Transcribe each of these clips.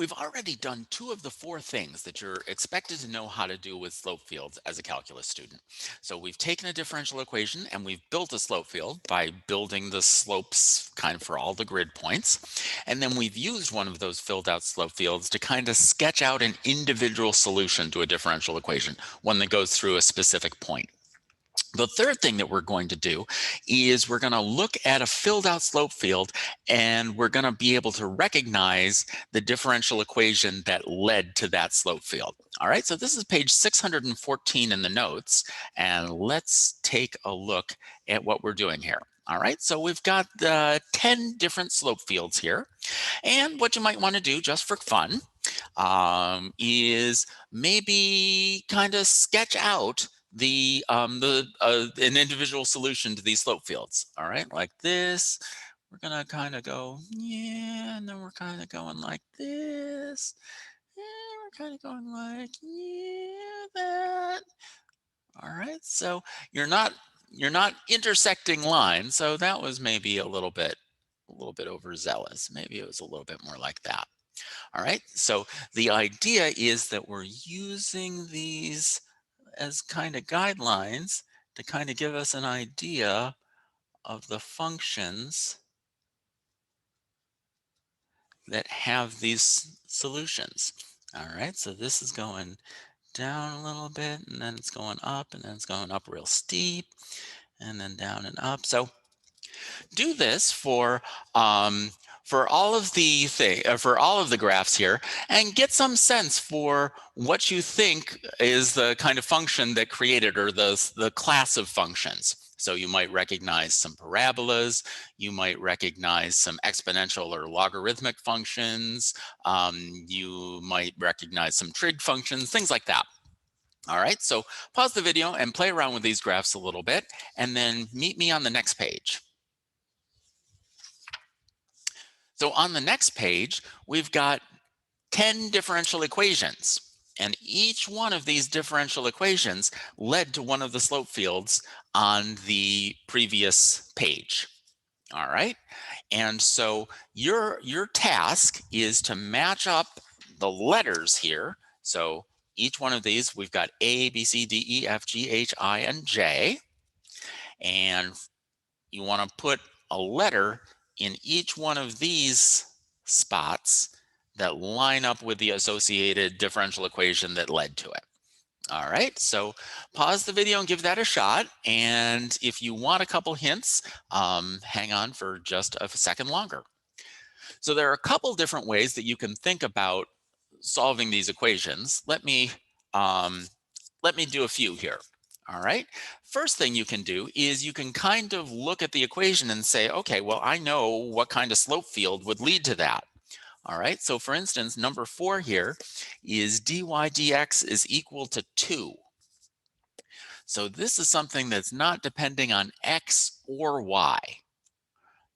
We've already done two of the four things that you're expected to know how to do with slope fields as a calculus student. So we've taken a differential equation and we've built a slope field by building the slopes kind of for all the grid points. And then we've used one of those filled out slope fields to kind of sketch out an individual solution to a differential equation, one that goes through a specific point. The third thing that we're going to do is we're going to look at a filled out slope field and we're going to be able to recognize the differential equation that led to that slope field. All right, so this is page 614 in the notes, and let's take a look at what we're doing here. All right, so we've got 10 different slope fields here. And what you might want to do just for fun is maybe kind of sketch out an individual solution to these slope fields. All right, like this. We're gonna kind of go, yeah, and then we're kind of going like this. And we're kind of going like, yeah, that. All right, so you're not you're not intersecting lines, so that was maybe a little bit overzealous. Maybe it was a little bit more like that. All right, so the idea is that we're using these as kind of guidelines to kind of give us an idea of the functions that have these solutions. All right, so this is going down a little bit, and then it's going up, and then it's going up real steep, and then down and up. So do this for all of for all of the graphs here, and get some sense for what you think is the kind of function that created, or the class of functions. So you might recognize some parabolas, you might recognize some exponential or logarithmic functions, you might recognize some trig functions, things like that. All right, so pause the video and play around with these graphs a little bit, and then meet me on the next page. So on the next page, we've got 10 differential equations. And each one of these differential equations led to one of the slope fields on the previous page. All right. And so your task is to match up the letters here. So each one of these, we've got A, B, C, D, E, F, G, H, I, and J. And you want to put a letter in each one of these spots that line up with the associated differential equation that led to it. All right, so pause the video and give that a shot. And if you want a couple hints, hang on for just a second longer. So there are a couple different ways that you can think about solving these equations. Let me do a few here. All right. First thing you can do is you can kind of look at the equation and say, okay, well, I know what kind of slope field would lead to that. All right. So for instance, number 4 here is dy dx is equal to 2. So this is something that's not depending on x or y.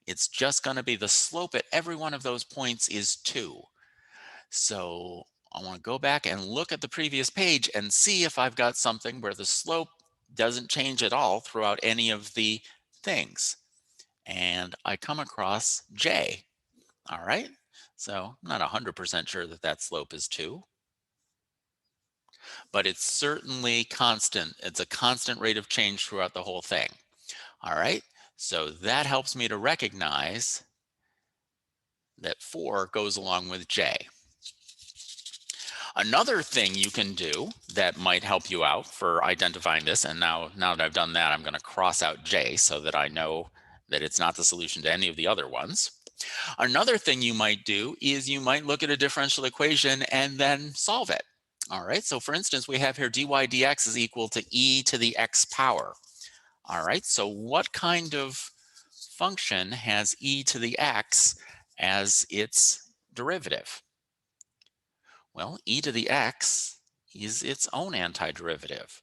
It's just going to be the slope at every one of those points is 2. So I want to go back and look at the previous page and see if I've got something where the slope doesn't change at all throughout any of the things. And I come across J. All right. So I'm not 100% sure that that slope is 2, but it's certainly constant. It's a constant rate of change throughout the whole thing. All right. So that helps me to recognize that 4 goes along with J. Another thing you can do that might help you out for identifying this, and now that I've done that, I'm going to cross out J so that I know that it's not the solution to any of the other ones. Another thing you might do is you might look at a differential equation and then solve it. All right, so for instance, we have here dy dx is equal to e to the x power. All right, so what kind of function has e to the x as its derivative? Well, e to the x is its own antiderivative.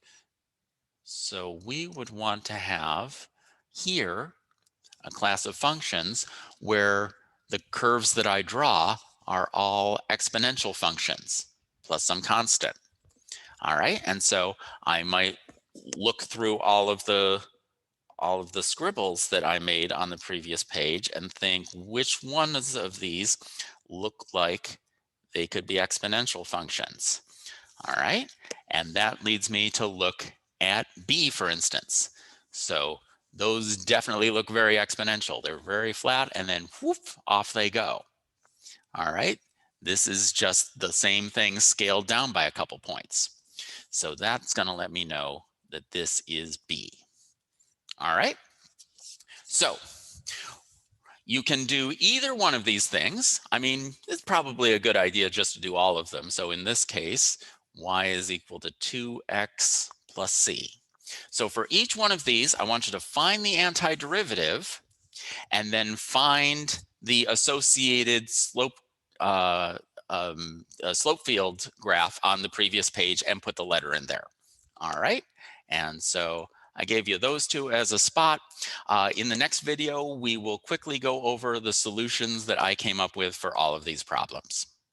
So we would want to have here a class of functions where the curves that I draw are all exponential functions plus some constant. All right, and so I might look through all of the scribbles that I made on the previous page and think which ones of these look like They could be exponential functions. All right. And that leads me to look at b, for instance. So those definitely look very exponential. They're very flat and then whoop, off they go. All right. This is just the same thing scaled down by a couple points. So that's going to let me know that this is b. All right. So you can do either one of these things. I mean, it's probably a good idea just to do all of them. So in this case, y is equal to 2x plus c. So for each one of these, I want you to find the antiderivative and then find the associated slope field graph on the previous page and put the letter in there. All right. And so I gave you those two as a spot. In the next video, we will quickly go over the solutions that I came up with for all of these problems.